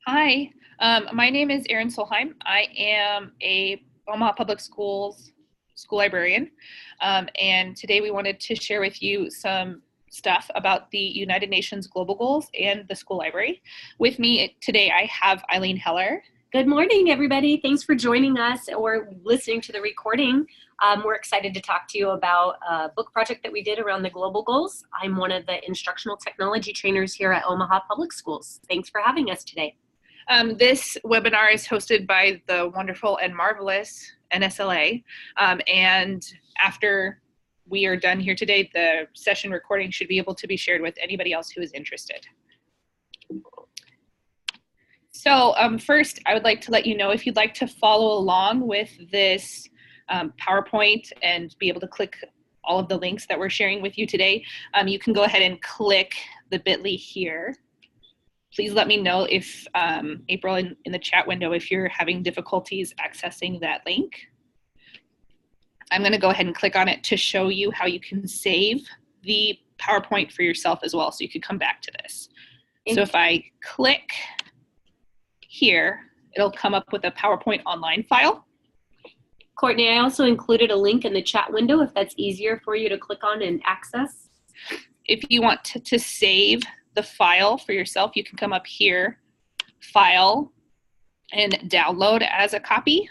Hi, my name is Erin Solheim. I am a Omaha Public Schools school librarian, and today we wanted to share with you some stuff about the United Nations Global Goals and the school library. With me today, I have Eileen Heller. Good morning, everybody. Thanks for joining us or listening to the recording. We're excited to talk to you about a book project that we did around the global goals. I'm one of the instructional technology trainers here at Omaha Public Schools. Thanks for having us today. This webinar is hosted by the wonderful and marvelous NSLA, and after we are done here today, the session recording should be able to be shared with anybody else who is interested. So first, I would like to let you know if you'd like to follow along with this PowerPoint and be able to click all of the links that we're sharing with you today, you can go ahead and click the bit.ly here. Please let me know if, April, in the chat window, if you're having difficulties accessing that link. I'm going to go ahead and click on it to show you how you can save the PowerPoint for yourself as well, so you can come back to this. So if I click here, it'll come up with a PowerPoint online file. Courtney, I also included a link in the chat window if that's easier for you to click on and access. If you want to save the file for yourself, you can come up here, File, and download as a copy.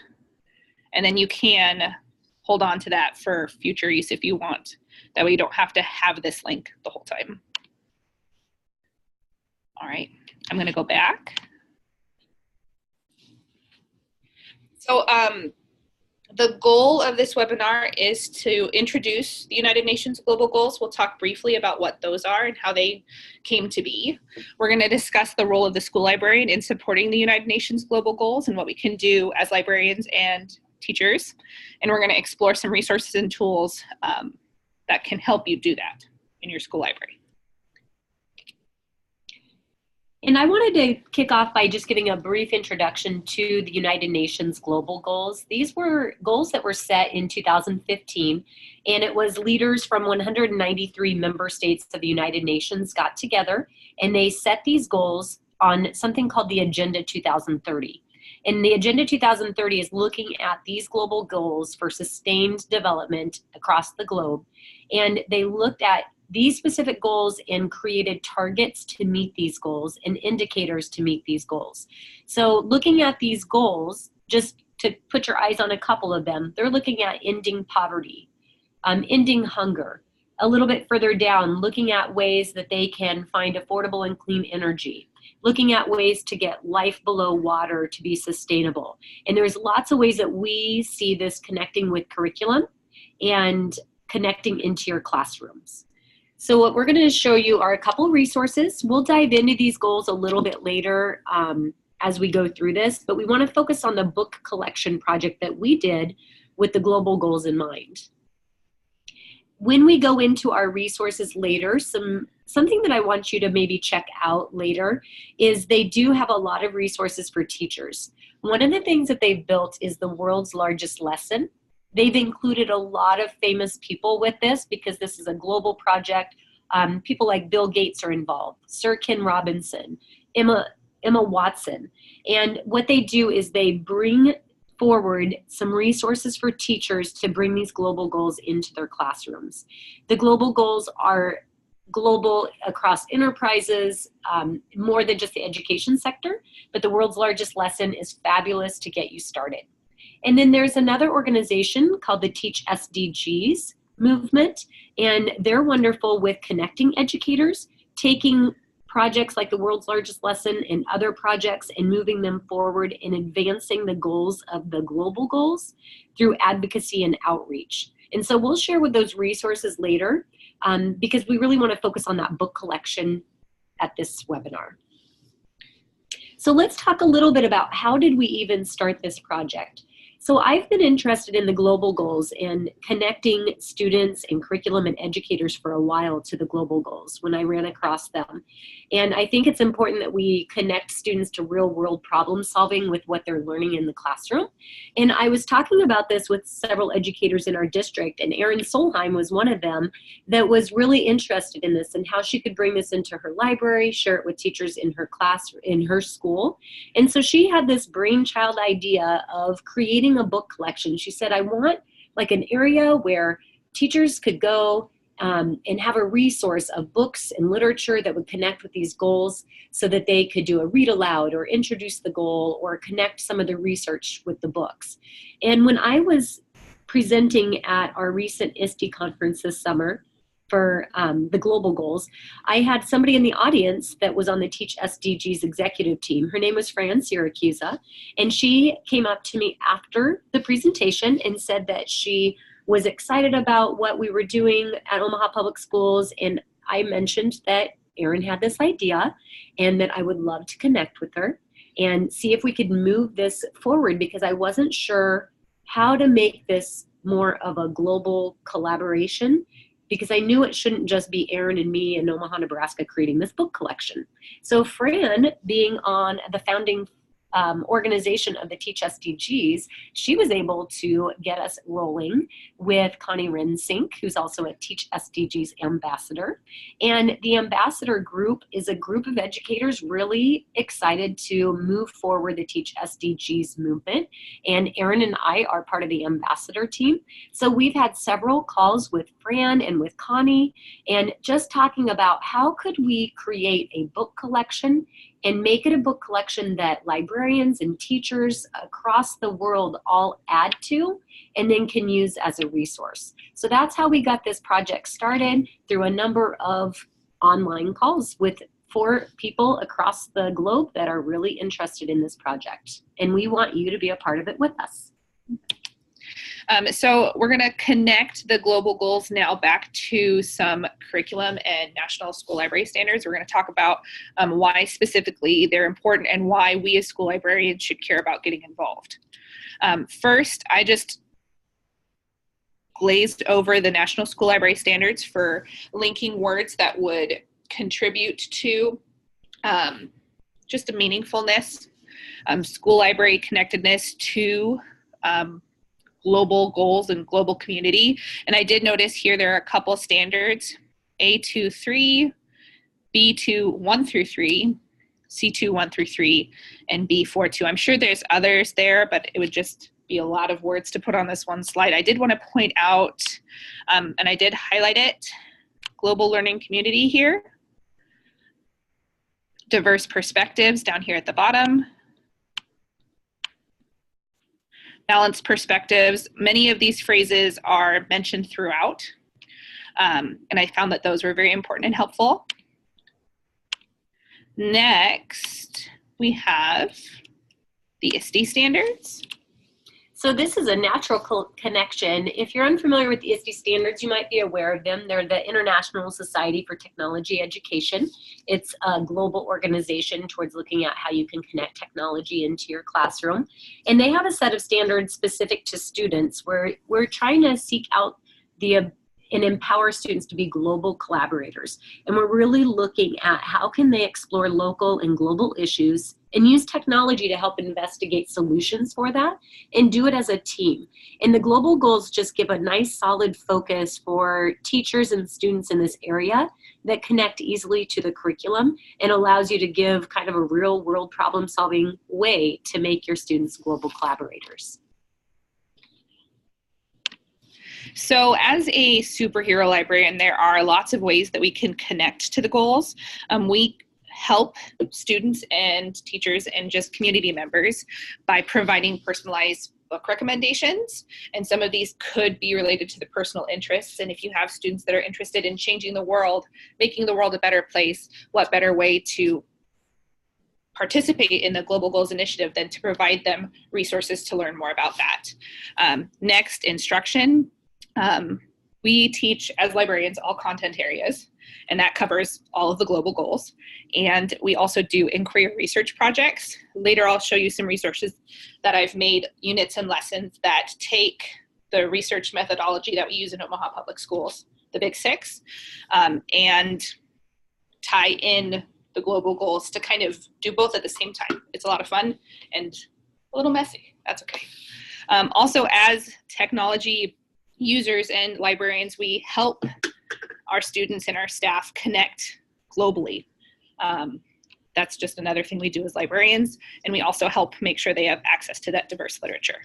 And then you can hold on to that for future use if you want. That way you don't have to have this link the whole time. All right, I'm going to go back. So the goal of this webinar is to introduce the United Nations Global Goals. We'll talk briefly about what those are and how they came to be. We're going to discuss the role of the school librarian in supporting the United Nations Global Goals and what we can do as librarians and teachers. And we're going to explore some resources and tools that can help you do that in your school library. And I wanted to kick off by just giving a brief introduction to the United Nations Global Goals. These were goals that were set in 2015, and it was leaders from 193 member states of the United Nations got together, and they set these goals on something called the Agenda 2030. And the Agenda 2030 is looking at these global goals for sustained development across the globe, and they looked at these specific goals and created targets to meet these goals and indicators to meet these goals. So looking at these goals, just to put your eyes on a couple of them, they're looking at ending poverty, ending hunger. A little bit further down, looking at ways that they can find affordable and clean energy, looking at ways to get life below water to be sustainable. And there's lots of ways that we see this connecting with curriculum and connecting into your classrooms. So what we're going to show you are a couple resources. We'll dive into these goals a little bit later as we go through this, but we want to focus on the book collection project that we did with the global goals in mind. When we go into our resources later, something that I want you to maybe check out later is they do have a lot of resources for teachers. One of the things that they've built is the world's largest lesson. They've included a lot of famous people with this because this is a global project. People like Bill Gates are involved, Sir Ken Robinson, Emma Watson. And what they do is they bring forward some resources for teachers to bring these global goals into their classrooms. The global goals are global across enterprises, more than just the education sector, but the world's largest lesson is fabulous to get you started. And then there's another organization called the Teach SDGs movement, and they're wonderful with connecting educators, taking projects like the world's largest lesson and other projects and moving them forward and advancing the goals of the global goals through advocacy and outreach. And so we'll share with those resources later because we really want to focus on that book collection at this webinar. So let's talk a little bit about how did we even start this project. So I've been interested in the global goals and connecting students and curriculum and educators for a while to the global goals when I ran across them. And I think it's important that we connect students to real world problem solving with what they're learning in the classroom. And I was talking about this with several educators in our district, and Erin Solheim was one of them that was really interested in this and how she could bring this into her library, share it with teachers in her class, in her school. And so she had this brainchild idea of creating a book collection. She said, I want like an area where teachers could go and have a resource of books and literature that would connect with these goals so that they could do a read aloud or introduce the goal or connect some of the research with the books. And when I was presenting at our recent Iste conference this summer for the global goals, I had somebody in the audience that was on the Teach SDGs executive team. Her name was Fran Siracusa, and she came up to me after the presentation and said that she was excited about what we were doing at Omaha Public Schools, and I mentioned that Erin had this idea and that I would love to connect with her and see if we could move this forward, because I wasn't sure how to make this more of a global collaboration, because I knew it shouldn't just be Erin and me in Omaha, Nebraska creating this book collection. So Fran, being on the founding organization of the Teach SDGs, she was able to get us rolling with Connie Rensink, who's also a Teach SDGs ambassador. And the ambassador group is a group of educators really excited to move forward the Teach SDGs movement. And Erin and I are part of the ambassador team. So we've had several calls with Fran and with Connie, and just talking about how could we create a book collection and make it a book collection that librarians and teachers across the world all add to and then can use as a resource. So that's how we got this project started, through a number of online calls with 4 people across the globe that are really interested in this project. And we want you to be a part of it with us. So we're going to connect the global goals now back to some curriculum and national school library standards. We're going to talk about why specifically they're important and why we as school librarians should care about getting involved. First, I just glazed over the national school library standards for linking words that would contribute to just a meaningfulness, school library connectedness to global goals and global community. And I did notice here there are a couple standards, A2 3, B2 1 through 3, C2 1 through 3, and B4 2. I'm sure there's others there, but it would just be a lot of words to put on this one slide. I did want to point out, and I did highlight it, global learning community here, diverse perspectives down here at the bottom, balanced perspectives. Many of these phrases are mentioned throughout, and I found that those were very important and helpful. Next, we have the Iste Standards. So this is a natural connection. If you're unfamiliar with the Iste Standards, you might be aware of them. They're the International Society for Technology Education. It's a global organization towards looking at how you can connect technology into your classroom. And they have a set of standards specific to students where we're trying to seek out and empower students to be global collaborators. And we're really looking at how can they explore local and global issues and use technology to help investigate solutions for that and do it as a team. And the global goals just give a nice solid focus for teachers and students in this area that connect easily to the curriculum and allows you to give kind of a real world problem solving way to make your students global collaborators. So as a superhero librarian, there are lots of ways that we can connect to the goals. We help students and teachers and just community members by providing personalized book recommendations. And some of these could be related to the personal interests. And if you have students that are interested in changing the world, making the world a better place, what better way to participate in the Global Goals Initiative than to provide them resources to learn more about that. Next, instruction. We teach as librarians all content areas. and that covers all of the global goals. And we also do inquiry research projects. Later, I'll show you some resources that I've made, units and lessons that take the research methodology that we use in Omaha Public Schools, the Big Six, and tie in the global goals to kind of do both at the same time. It's a lot of fun and a little messy. That's okay. Also, as technology users and librarians, we help our students and our staff connect globally. That's just another thing we do as librarians, and we also help make sure they have access to that diverse literature.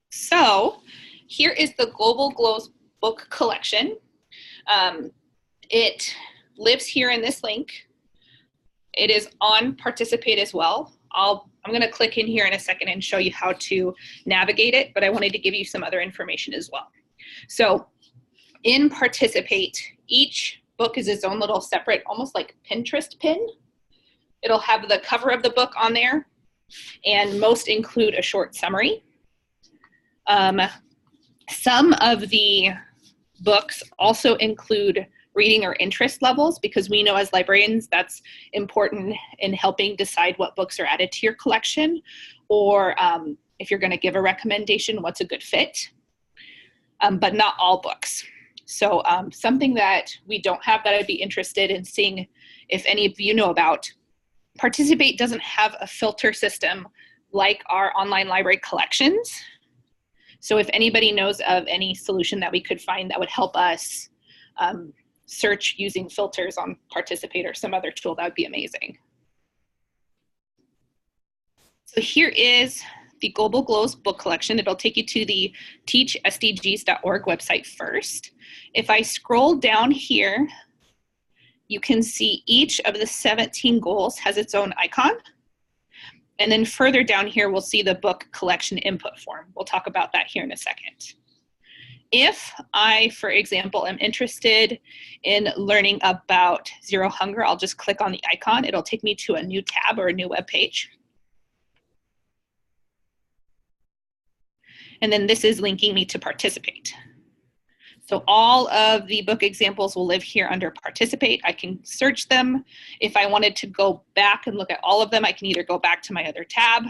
So here is the Global Goals book collection. It lives here in this link. It is on Participate as well. I'm going to click in here in a second and show you how to navigate it, but I wanted to give you some other information as well. So in Participate, each book is its own little separate, almost like Pinterest pin. It'll have the cover of the book on there, and most include a short summary. Some of the books also include reading or interest levels, because we know as librarians that's important in helping decide what books are added to your collection, or if you're going to give a recommendation, what's a good fit, but not all books. So something that we don't have that I'd be interested in seeing if any of you know about, Participate doesn't have a filter system like our online library collections. So if anybody knows of any solution that we could find that would help us search using filters on Participate or some other tool, that would be amazing. So here is the Global Goals book collection. It'll take you to the teachsdgs.org website first. If I scroll down here, you can see each of the 17 goals has its own icon. And then further down here, we'll see the book collection input form. We'll talk about that here in a second. If I, for example, am interested in learning about Zero Hunger, I'll just click on the icon. It'll take me to a new tab or a new web page. And then this is linking me to Participate. So all of the book examples will live here under Participate. I can search them. If I wanted to go back and look at all of them, I can either go back to my other tab,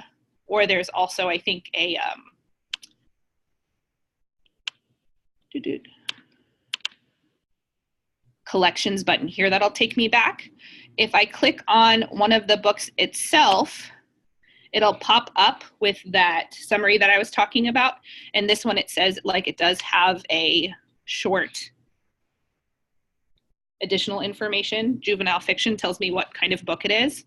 or there's also, I think, a collections button here that'll take me back. If I click on one of the books itself, it'll pop up with that summary that I was talking about. And this one, it says, like, it does have a short additional information. Juvenile fiction tells me what kind of book it is.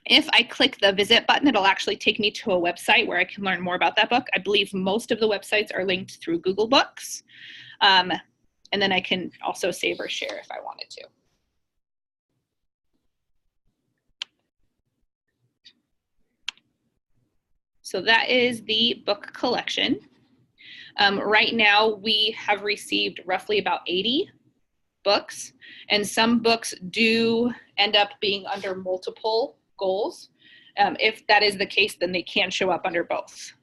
If I click the visit button, it'll actually take me to a website where I can learn more about that book. I believe most of the websites are linked through Google Books. And then I can also save or share if I wanted to. So that is the book collection. Right now, we have received roughly about 80 books, and some books do end up being under multiple goals. If that is the case, then they can show up under both.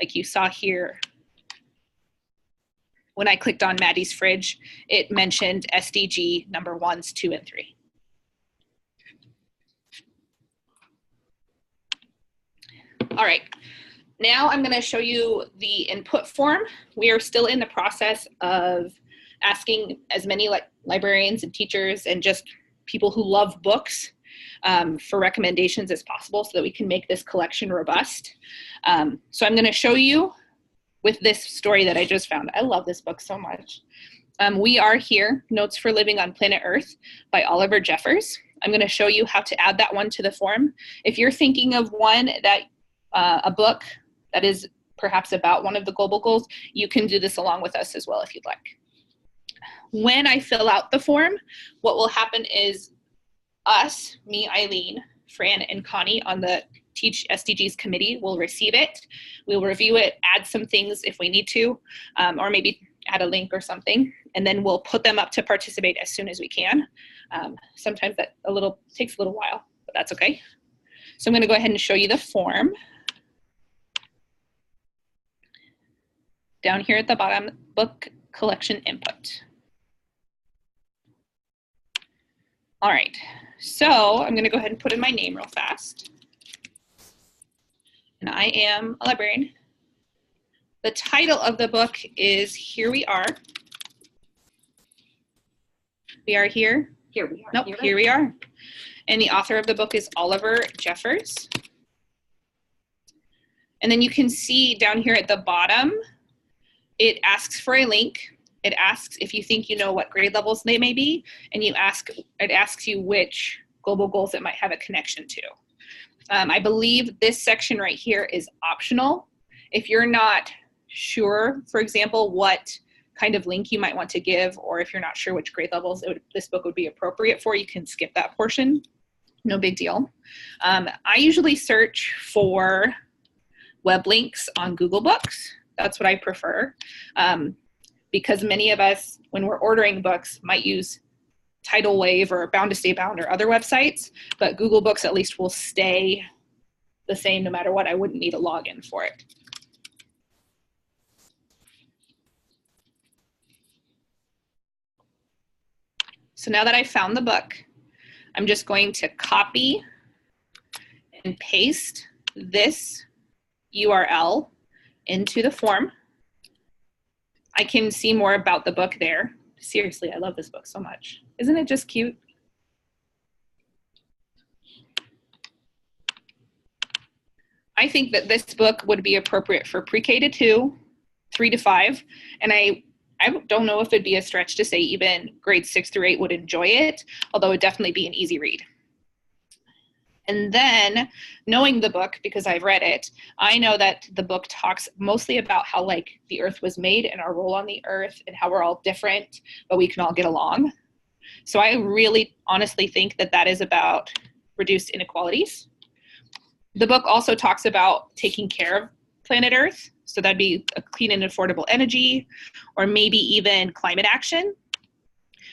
Like you saw here, when I clicked on Maddie's Fridge, it mentioned SDG number 1s, 2, and 3. All right. Now I'm going to show you the input form. We are still in the process of asking as many librarians and teachers and just people who love books for recommendations as possible so that we can make this collection robust. So I'm going to show you with this story that I just found. I love this book so much. We Are Here, Notes for Living on Planet Earth by Oliver Jeffers. I'm going to show you how to add that one to the form. If you're thinking of one that a book that is perhaps about one of the global goals, you can do this along with us as well if you'd like. When I fill out the form, what will happen is us, me, Eileen, Fran, and Connie on the Teach SDGs committee will receive it. We'll review it, add some things if we need to, or maybe add a link or something, and then we'll put them up to Participate as soon as we can. Sometimes that takes a little while, but that's okay. So I'm going to go ahead and show you the form. Down here at the bottom, book collection input. All right, so I'm going to go ahead and put in my name real fast. And I am a librarian. The title of the book is Here We Are. We are here? Here we are. Nope, here we are. And the author of the book is Oliver Jeffers. And then you can see down here at the bottom, it asks for a link. It asks if you think you know what grade levels they may be, and it asks you which global goals it might have a connection to. I believe this section right here is optional. If you're not sure, for example, what kind of link you might want to give, or if you're not sure which grade levels this book would be appropriate for, you can skip that portion. No big deal. I usually search for web links on Google Books. That's what I prefer, because many of us, when we're ordering books, might use Tidal Wave or Bound to Stay Bound or other websites, but Google Books at least will stay the same no matter what. I wouldn't need a login for it. So now that I found the book, I'm just going to copy and paste this URL into the form. I can see more about the book there. Seriously, I love this book so much. Isn't it just cute? I think that this book would be appropriate for pre-K to 2, 3 to 5, and I don't know if it'd be a stretch to say even grades 6 through 8 would enjoy it, although it'd definitely be an easy read. And then knowing the book, because I've read it, I know that the book talks mostly about how like the earth was made and our role on the earth and how we're all different, but we can all get along. So I really honestly think that that is about reduced inequalities. The book also talks about taking care of planet Earth. So that'd be a clean and affordable energy, or maybe even climate action.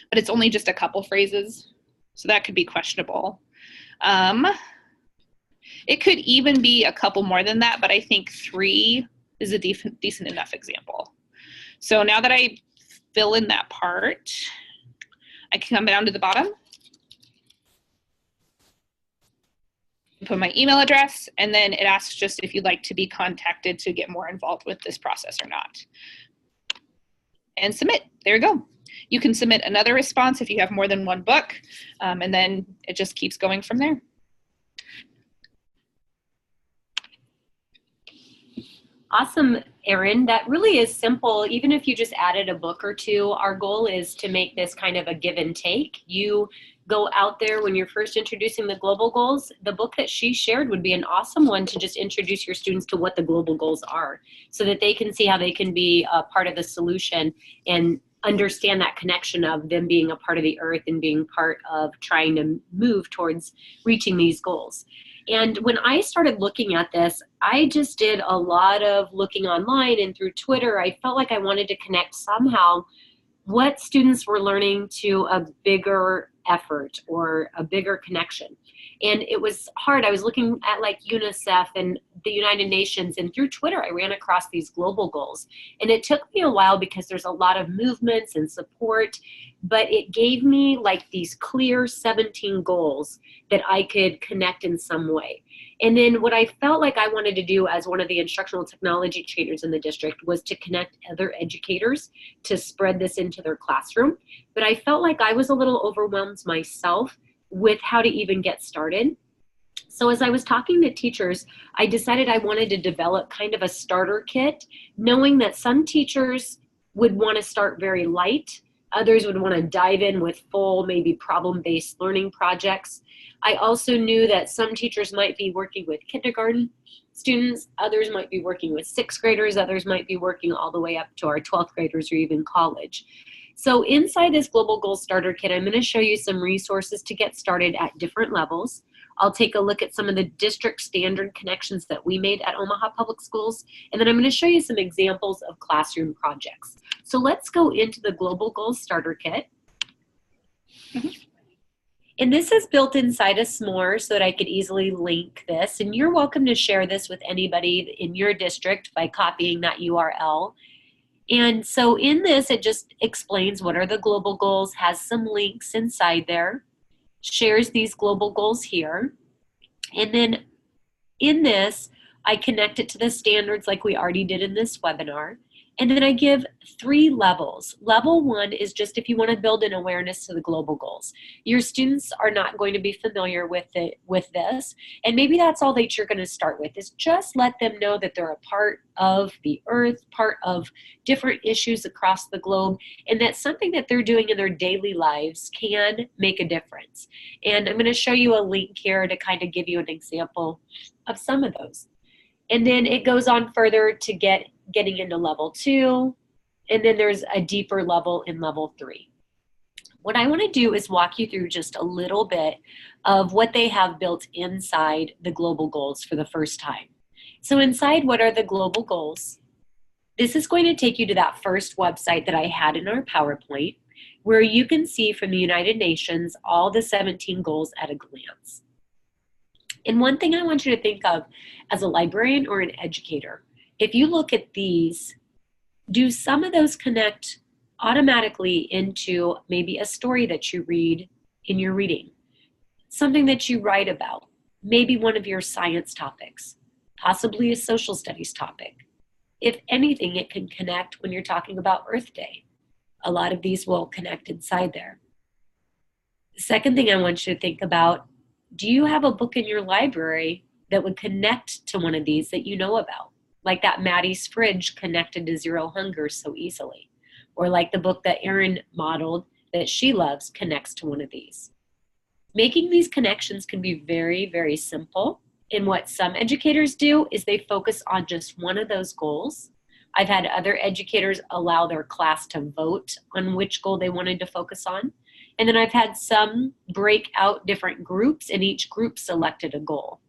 But it's only just a couple phrases, so that could be questionable. It could even be a couple more than that, but I think 3 is a decent enough example. So now that I fill in that part, I can come down to the bottom, put my email address, and then it asks just if you'd like to be contacted to get more involved with this process or not. And submit. There you go. You can submit another response if you have more than one book, and then it just keeps going from there. Awesome, Erin. That really is simple. Even if you just added a book or two, our goal is to make this kind of a give and take. You go out there when you're first introducing the global goals. The book that she shared would be an awesome one to just introduce your students to what the global goals are, so that they can see how they can be a part of the solution and understand that connection of them being a part of the earth and being part of trying to move towards reaching these goals. And when I started looking at this, I just did a lot of looking online and through Twitter. I felt like I wanted to connect somehow what students were learning to a bigger effort or a bigger connection. And it was hard. I was looking at like UNICEF and the United Nations, and through Twitter, I ran across these global goals. And it took me a while because there's a lot of movements and support, but it gave me like these clear 17 goals that I could connect in some way. And then what I felt like I wanted to do as one of the instructional technology trainers in the district was to connect other educators to spread this into their classroom. But I felt like I was a little overwhelmed myself with how to even get started. So as I was talking to teachers, I decided I wanted to develop kind of a starter kit, knowing that some teachers would want to start very light. Others would want to dive in with full, maybe problem-based learning projects. I also knew that some teachers might be working with kindergarten students, others might be working with 6th graders, others might be working all the way up to our 12th graders or even college. So inside this Global Goals Starter Kit, I'm going to show you some resources to get started at different levels. I'll take a look at some of the district standard connections that we made at Omaha Public Schools, and then I'm going to show you some examples of classroom projects. So let's go into the Global Goals Starter Kit. And this is built inside a S'more so that I could easily link this, and you're welcome to share this with anybody in your district by copying that URL. And so in this, it just explains what are the global goals, has some links inside there, shares these global goals here. And then in this, I connect it to the standards like we already did in this webinar. And then I give 3 levels. Level 1 is just if you want to build an awareness to the global goals. Your students are not going to be familiar with this, and maybe that's all that you're going to start with, is just let them know that they're a part of the earth, part of different issues across the globe, and that something that they're doing in their daily lives can make a difference. And I'm going to show you a link here to kind of give you an example of some of those. And then it goes on further to getting into level 2, and then there's a deeper level in level 3. What I want to do is walk you through just a little bit of what they have built inside the global goals for the first time. So inside, what are the global goals? This is going to take you to that first website that I had in our PowerPoint, where you can see from the United Nations all the 17 goals at a glance. And one thing I want you to think of as a librarian or an educator, if you look at these, do some of those connect automatically into maybe a story that you read in your reading, something that you write about, maybe one of your science topics, possibly a social studies topic. If anything, it can connect when you're talking about Earth Day. A lot of these will connect inside there. The second thing I want you to think about, do you have a book in your library that would connect to one of these that you know about? Like that Maddie's Fridge connected to Zero Hunger so easily. Or like the book that Erin modeled that she loves connects to one of these. Making these connections can be very, very simple. And what some educators do is they focus on just one of those goals. I've had other educators allow their class to vote on which goal they wanted to focus on. And then I've had some break out different groups, and each group selected a goal.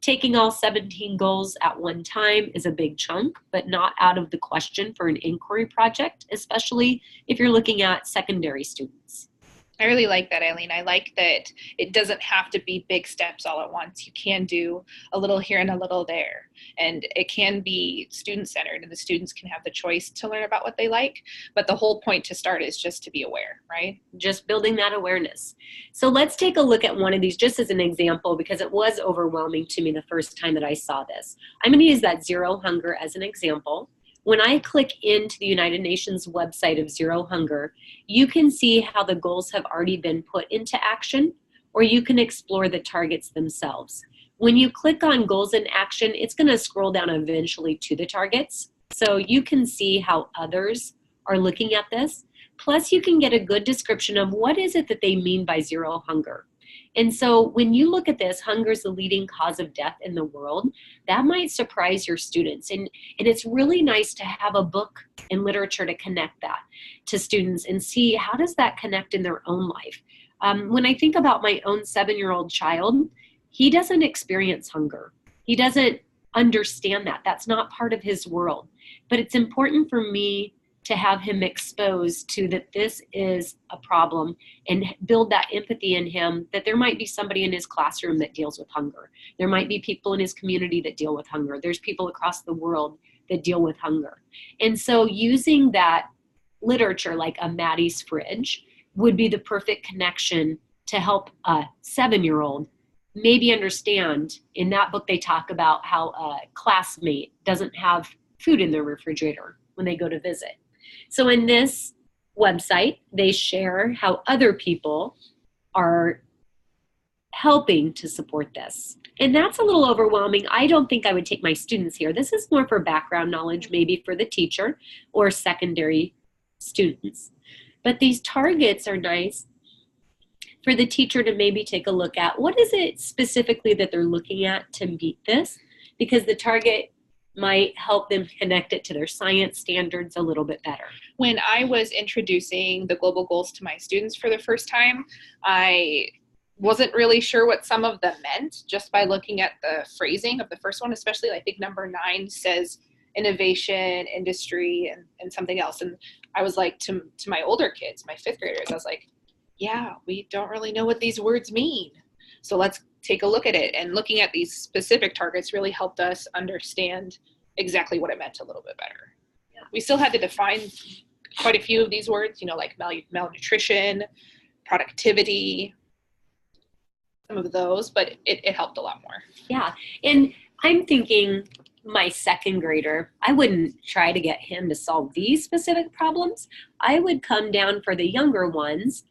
Taking all 17 goals at one time is a big chunk, but not out of the question for an inquiry project, especially if you're looking at secondary students. I really like that, Eileen. I like that it doesn't have to be big steps all at once. You can do a little here and a little there. And it can be student-centered, and the students can have the choice to learn about what they like. But the whole point to start is just to be aware, right? Just building that awareness. So let's take a look at one of these just as an example, because it was overwhelming to me the first time that I saw this. I'm going to use that Zero Hunger as an example. When I click into the United Nations website of Zero Hunger, you can see how the goals have already been put into action, or you can explore the targets themselves. When you click on goals in action, it's going to scroll down eventually to the targets. So you can see how others are looking at this. Plus, you can get a good description of what is it that they mean by Zero Hunger. And so when you look at this, hunger is the leading cause of death in the world. That might surprise your students. And it's really nice to have a book and literature to connect that to students and see how does that connect in their own life. When I think about my own 7-year-old child, he doesn't experience hunger. He doesn't understand that. That's not part of his world. But it's important for me to have him exposed to that this is a problem and build that empathy in him, that there might be somebody in his classroom that deals with hunger. There might be people in his community that deal with hunger. There's people across the world that deal with hunger. And so using that literature like a Maddie's Fridge would be the perfect connection to help a 7-year-old maybe understand. In that book, they talk about how a classmate doesn't have food in their refrigerator when they go to visit. So in this website, they share how other people are helping to support this. And that's a little overwhelming. I don't think I would take my students here. This is more for background knowledge, maybe for the teacher or secondary students. But these targets are nice for the teacher to maybe take a look at. What is it specifically that they're looking at to meet this? Because the target might help them connect it to their science standards a little bit better. When I was introducing the global goals to my students for the first time, I wasn't really sure what some of them meant just by looking at the phrasing of the first one, especially I think number 9 says innovation, industry, and something else. And I was like, to my older kids, my 5th graders, I was like, yeah, we don't really know what these words mean. So let's take a look at it. And looking at these specific targets really helped us understand exactly what it meant a little bit better. we still had to define quite a few of these words, like malnutrition, productivity, some of those, but it helped a lot more. Yeah, and I'm thinking my second grader, I wouldn't try to get him to solve these specific problems. I would come down for the younger ones,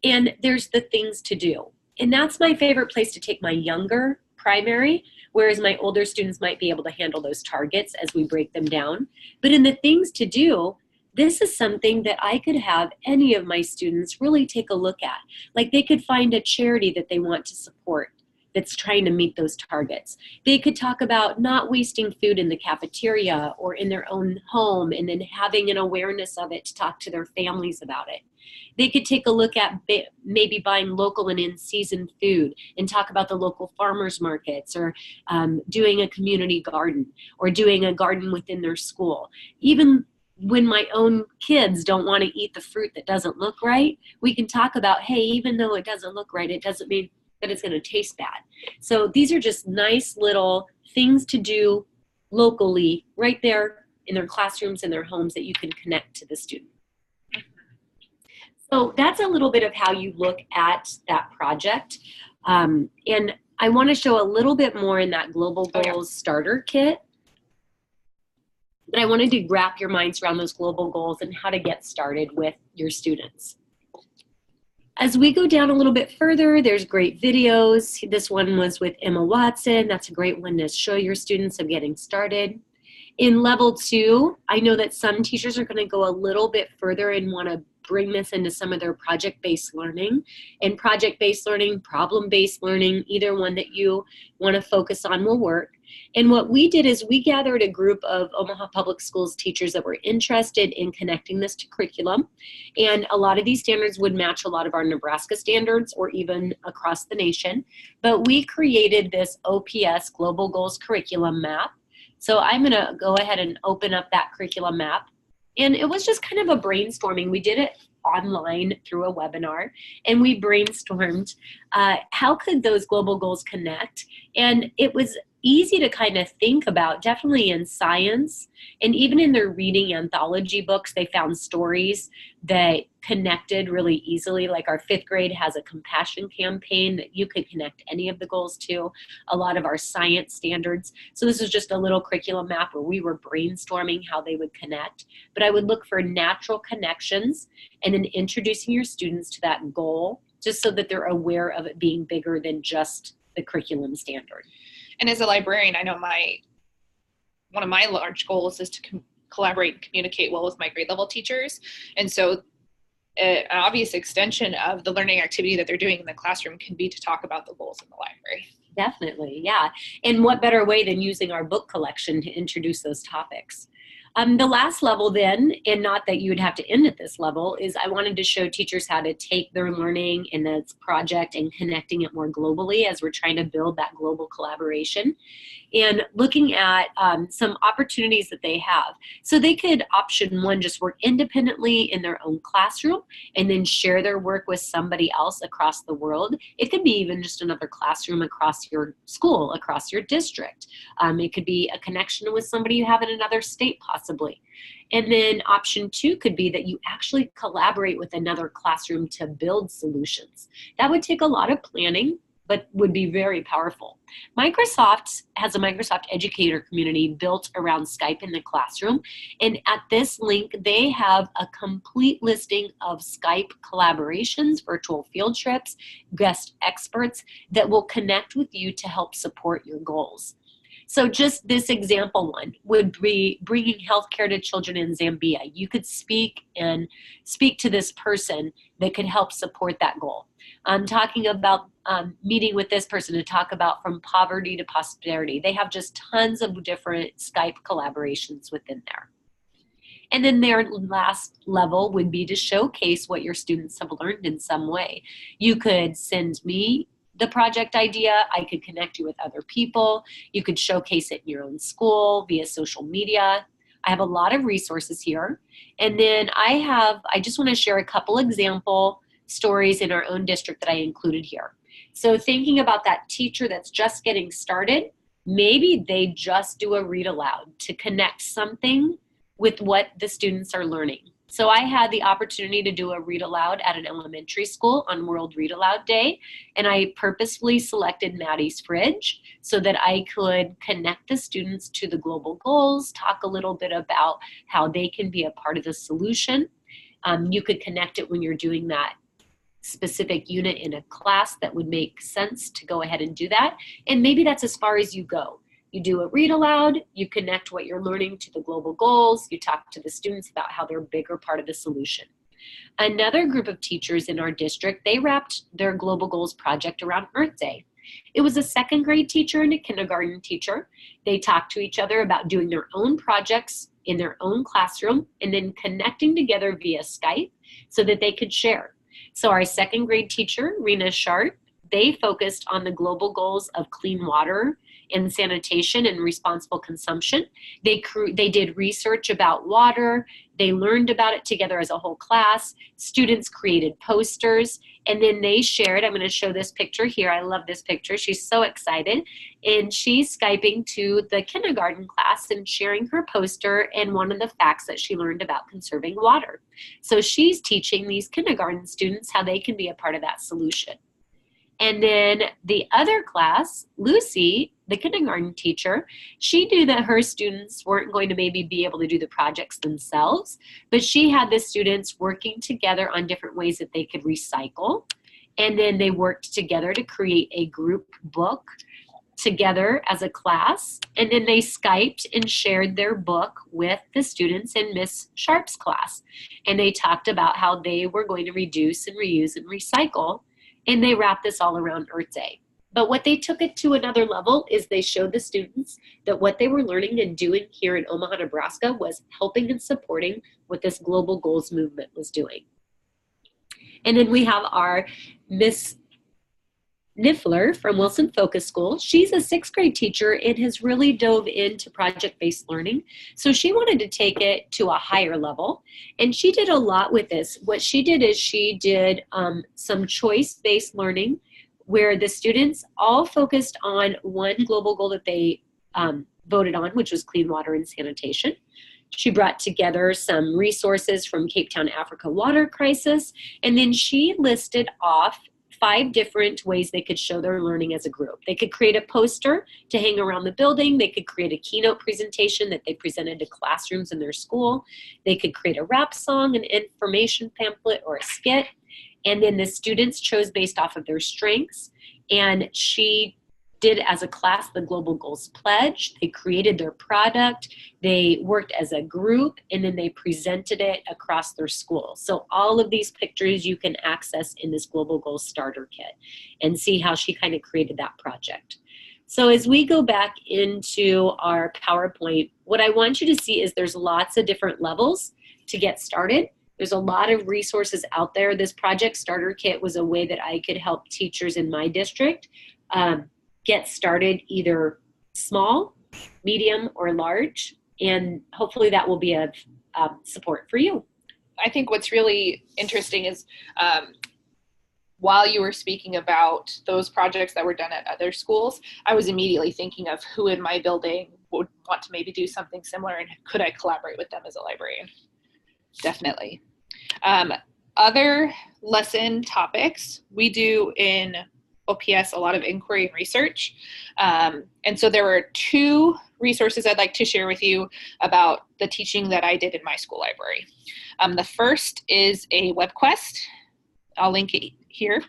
and there's the things to do. And that's my favorite place to take my younger primary, whereas my older students might be able to handle those targets as we break them down. But in the things to do, this is something that I could have any of my students really take a look at. Like they could find a charity that they want to support that's trying to meet those targets. They could talk about not wasting food in the cafeteria or in their own home, and then having an awareness of it to talk to their families about it. They could take a look at maybe buying local and in-season food and talk about the local farmers markets, or doing a community garden, or doing a garden within their school. Even when my own kids don't want to eat the fruit that doesn't look right, we can talk about, hey, even though it doesn't look right, it doesn't mean that it's going to taste bad. So these are just nice little things to do locally right there in their classrooms and their homes that you can connect to the student. So that's a little bit of how you look at that project. And I want to show a little bit more in that Global Goals Starter Kit. But I wanted to wrap your minds around those global goals and how to get started with your students. As we go down a little bit further, there's great videos. This one was with Emma Watson. That's a great one to show your students of getting started. In level 2, I know that some teachers are going to go a little bit further and want to bring this into some of their project-based learning. And project-based learning, problem-based learning, either one that you want to focus on will work. And what we did is we gathered a group of Omaha Public Schools teachers that were interested in connecting this to curriculum. And a lot of these standards would match a lot of our Nebraska standards or even across the nation. But we created this OPS Global Goals Curriculum Map. So I'm going to go ahead and open up that curriculum map. And it was just kind of a brainstorming. We did it online through a webinar, and we brainstormed how could those global goals connect. And it was easy to kind of think about, definitely in science, and even in their reading anthology books, they found stories that connected really easily. Like our 5th grade has a compassion campaign that you could connect any of the goals to, a lot of our science standards. So this is just a little curriculum map where we were brainstorming how they would connect. But I would look for natural connections and then introducing your students to that goal, just so that they're aware of it being bigger than just the curriculum standard. And as a librarian, I know one of my large goals is to collaborate and communicate well with my grade level teachers. And so an obvious extension of the learning activity that they're doing in the classroom can be to talk about the goals in the library. Definitely, yeah. And what better way than using our book collection to introduce those topics? The last level then, and not that you would have to end at this level, is I wanted to show teachers how to take their learning in this project and connecting it more globally as we're trying to build that global collaboration, and looking at some opportunities that they have. So they could, option 1, just work independently in their own classroom and then share their work with somebody else across the world. It could be even just another classroom across your school, across your district. It could be a connection with somebody you have in another state possibly. And then option 2 could be that you actually collaborate with another classroom to build solutions. That would take a lot of planning, but would be very powerful. Microsoft has a Microsoft Educator community built around Skype in the classroom. And at this link, they have a complete listing of Skype collaborations, virtual field trips, guest experts that will connect with you to help support your goals. So just this example one would be bringing healthcare to children in Zambia. You could speak to this person that could help support that goal. I'm talking about meeting with this person to talk about from poverty to prosperity. They have just tons of different Skype collaborations within there. And then their last level would be to showcase what your students have learned in some way. You could send me the project idea. I could connect you with other people. You could showcase it in your own school via social media. I have a lot of resources here. And then I just want to share a couple example stories in our own district that I included here. So thinking about that teacher that's just getting started, maybe they just do a read aloud to connect something with what the students are learning. So I had the opportunity to do a read aloud at an elementary school on World Read Aloud Day, and I purposefully selected Maddie's Fridge so that I could connect the students to the global goals, talk a little bit about how they can be a part of the solution. You could connect it when you're doing that specific unit in a class that would make sense to go ahead and do that. And maybe that's as far as you go. You do a read aloud, you connect what you're learning to the global goals, you talk to the students about how they're a bigger part of the solution. Another group of teachers in our district, they wrapped their global goals project around Earth Day. It was a second grade teacher and a kindergarten teacher. They talked to each other about doing their own projects in their own classroom and then connecting together via Skype so that they could share. So our second grade teacher, Rena Sharp, they focused on the global goals of clean water and sanitation and responsible consumption. They did research about water. They learned about it together as a whole class. Students created posters, and then they shared. I'm going to show this picture here. I love this picture. She's so excited. And she's Skyping to the kindergarten class and sharing her poster and one of the facts that she learned about conserving water. So she's teaching these kindergarten students how they can be a part of that solution. And then the other class, Lucy, the kindergarten teacher, she knew that her students weren't going to maybe be able to do the projects themselves, but she had the students working together on different ways that they could recycle. And then they worked together to create a group book together as a class. And then they Skyped and shared their book with the students in Miss Sharp's class. And they talked about how they were going to reduce and reuse and recycle. And they wrapped this all around Earth Day. But what they took it to another level is they showed the students that what they were learning and doing here in Omaha, Nebraska was helping and supporting what this global goals movement was doing. And then we have our Miss Niffler from Wilson Focus School. She's a sixth grade teacher and has really dove into project-based learning. So she wanted to take it to a higher level, and she did a lot with this. What she did is she did some choice-based learning where the students all focused on one global goal that they voted on, which was clean water and sanitation. She brought together some resources from Cape Town, Africa water crisis, and then she listed off 5 different ways they could show their learning as a group. They could create a poster to hang around the building. They could create a keynote presentation that they presented to classrooms in their school. They could create a rap song, an information pamphlet, or a skit. And then the students chose based off of their strengths. And she did as a class the Global Goals Pledge. They created their product, they worked as a group, and then they presented it across their school. So all of these pictures you can access in this Global Goals Starter Kit and see how she kind of created that project. So as we go back into our PowerPoint, what I want you to see is there's lots of different levels to get started. There's a lot of resources out there. This Project Starter Kit was a way that I could help teachers in my district get started either small, medium, or large, and hopefully that will be of support for you. I think what's really interesting is while you were speaking about those projects that were done at other schools, I was immediately thinking of who in my building would want to maybe do something similar, and could I collaborate with them as a librarian? Definitely. Other lesson topics we do in OPS, a lot of inquiry and research. And so there were 2 resources I'd like to share with you about the teaching that I did in my school library. The first is a web quest. I'll link it here.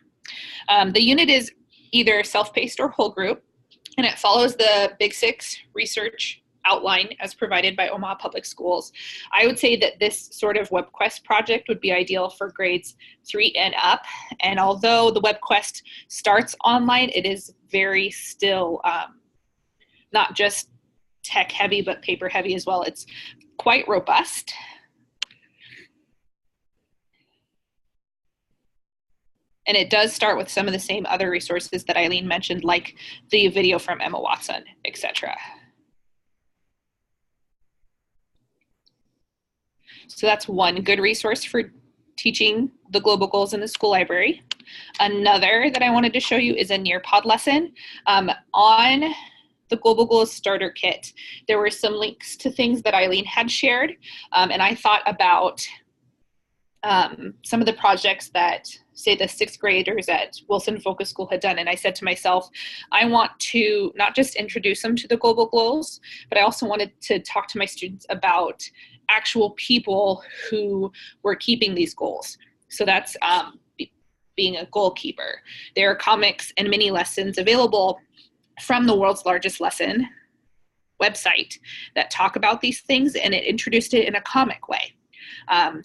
The unit is either self-paced or whole group, and it follows the Big 6 research outline as provided by Omaha Public Schools. I would say that this sort of web quest project would be ideal for grades 3 and up. And although the web quest starts online, it is very still not just tech heavy, but paper heavy as well. It's quite robust. And it does start with some of the same other resources that Eileen mentioned, like the video from Emma Watson, etc. So that's one good resource for teaching the global goals in the school library. Another that I wanted to show you is a Nearpod lesson. On the Global Goals Starter Kit, there were some links to things that Eileen had shared, and I thought about some of the projects that, say, the 6th graders at Wilson Focus School had done, and I said to myself, I want to not just introduce them to the global goals, but I also wanted to talk to my students about actual people who were keeping these goals. So that's being a goalkeeper. There are comics and mini lessons available from the world's largest lesson website that talk about these things, and it introduced it in a comic way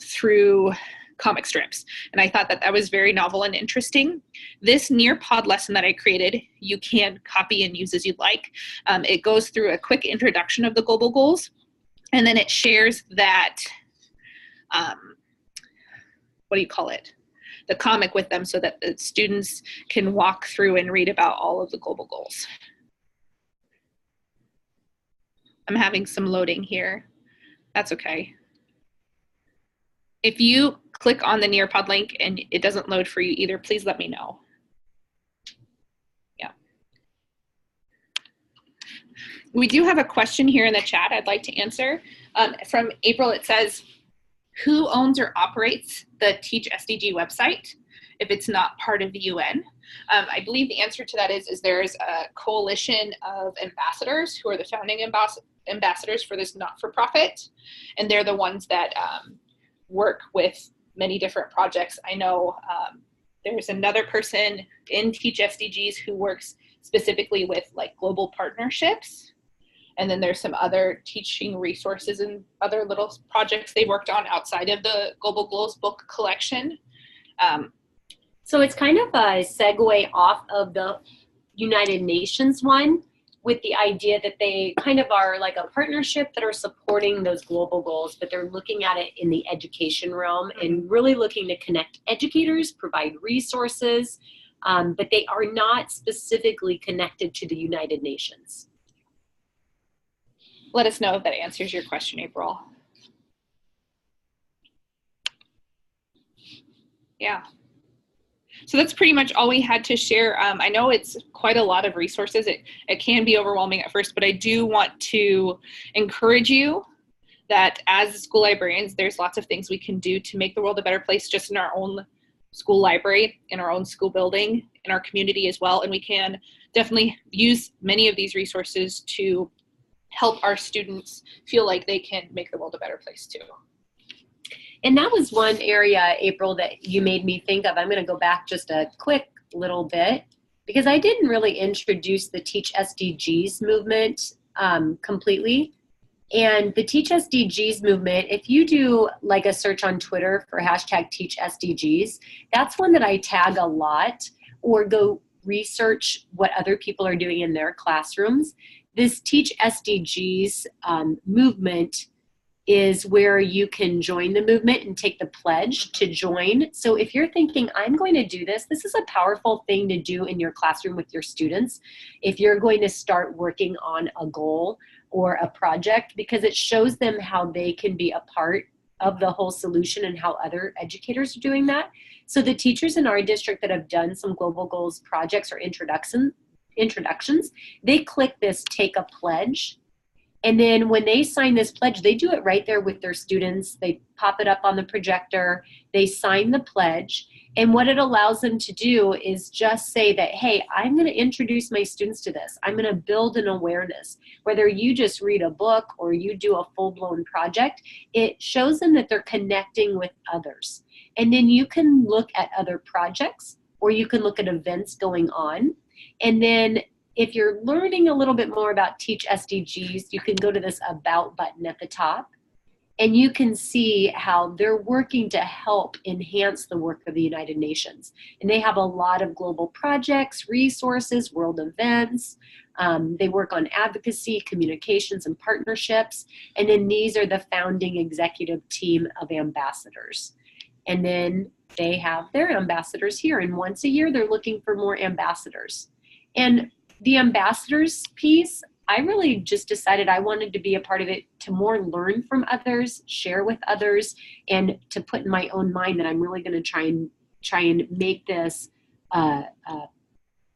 through comic strips. And I thought that that was very novel and interesting. This Nearpod lesson that I created, you can copy and use as you'd like. It goes through a quick introduction of the global goals, and then it shares that, what do you call it? The comic with them so that the students can walk through and read about all of the global goals. I'm having some loading here. That's okay. If you click on the Nearpod link and it doesn't load for you either, please let me know. Yeah. We do have a question here in the chat I'd like to answer. From April, it says, who owns or operates the Teach SDG website if it's not part of the UN? I believe the answer to that is there's a coalition of ambassadors who are the founding ambassadors for this not-for-profit, and they're the ones that work with many different projects. I know there's another person in Teach SDGs who works specifically with like global partnerships. And then there's some other teaching resources and other little projects they worked on outside of the Global Goals book collection. So it's kind of a segue off of the United Nations one, with the idea that they kind of are like a partnership that are supporting those global goals, but they're looking at it in the education realm and really looking to connect educators, provide resources, but they are not specifically connected to the United Nations. Let us know if that answers your question, April. Yeah. So that's pretty much all we had to share. I know it's quite a lot of resources. It can be overwhelming at first, but I do want to encourage you that as school librarians, there's lots of things we can do to make the world a better place just in our own school library, in our own school building, in our community as well. And we can definitely use many of these resources to help our students feel like they can make the world a better place too. And that was one area, April, that you made me think of. I'm going to go back just a quick little bit because I didn't really introduce the Teach SDGs movement completely. And the Teach SDGs movement, if you do like a search on Twitter for hashtag Teach SDGs, that's one that I tag a lot, or go research what other people are doing in their classrooms. This Teach SDGs movement is where you can join the movement and take the pledge to join. So if you're thinking, I'm going to do this, this is a powerful thing to do in your classroom with your students. If you're going to start working on a goal or a project, because it shows them how they can be a part of the whole solution and how other educators are doing that. So the teachers in our district that have done some global goals projects or introductions, they click this take a pledge. And then when they sign this pledge, they do it right there with their students. They pop it up on the projector, they sign the pledge. And what it allows them to do is just say that, hey, I'm going to introduce my students to this. I'm going to build an awareness. Whether you just read a book or you do a full-blown project, it shows them that they're connecting with others. And then you can look at other projects, or you can look at events going on. And then if you're learning a little bit more about Teach SDGs, you can go to this About button at the top, and you can see how they're working to help enhance the work of the United Nations. And they have a lot of global projects, resources, world events. They work on advocacy, communications, and partnerships. And then these are the founding executive team of ambassadors. And then they have their ambassadors here. And once a year, they're looking for more ambassadors. And the ambassadors piece, I really just decided I wanted to be a part of it to more learn from others, share with others, and to put in my own mind that I'm really going to try and make this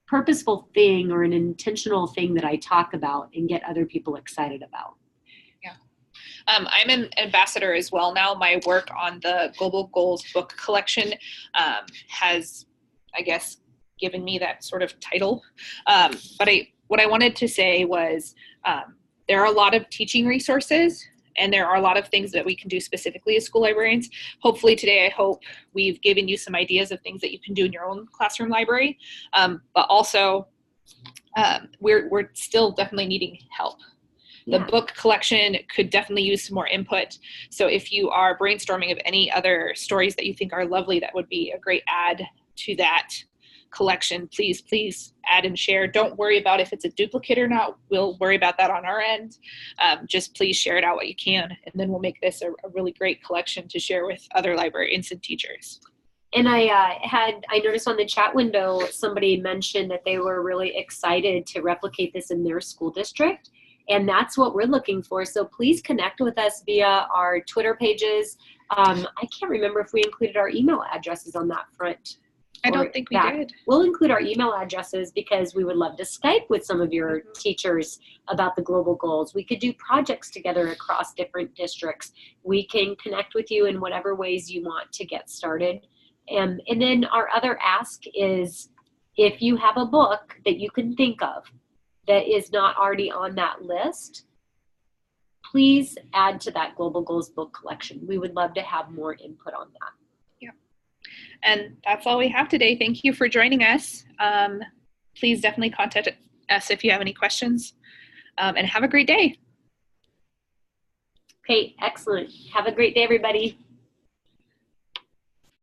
purposeful thing or an intentional thing that I talk about and get other people excited about. Yeah. I'm an ambassador as well now. My work on the Global Goals book collection has, I guess, given me that sort of title. But what I wanted to say was there are a lot of teaching resources, and there are a lot of things that we can do specifically as school librarians. Hopefully today, I hope we've given you some ideas of things that you can do in your own classroom library. But also, we're still definitely needing help. The book collection could definitely use some more input. So if you are brainstorming of any other stories that you think are lovely, that would be a great add to that collection. Please add and share. Don't worry about if it's a duplicate or not. We'll worry about that on our end. Just please share it out what you can, and then we'll make this a really great collection to share with other librarians and teachers. And I noticed on the chat window, somebody mentioned that they were really excited to replicate this in their school district. And that's what we're looking for. So please connect with us via our Twitter pages. I can't remember if we included our email addresses on that front. I don't think we did. We'll include our email addresses because we would love to Skype with some of your teachers about the global goals. We could do projects together across different districts. We can connect with you in whatever ways you want to get started. And then our other ask is, if you have a book that you can think of that is not already on that list, please add to that Global Goals book collection. We would love to have more input on that. Yeah. And that's all we have today. Thank you for joining us. Please definitely contact us if you have any questions, and have a great day. Okay, excellent. Have a great day, everybody.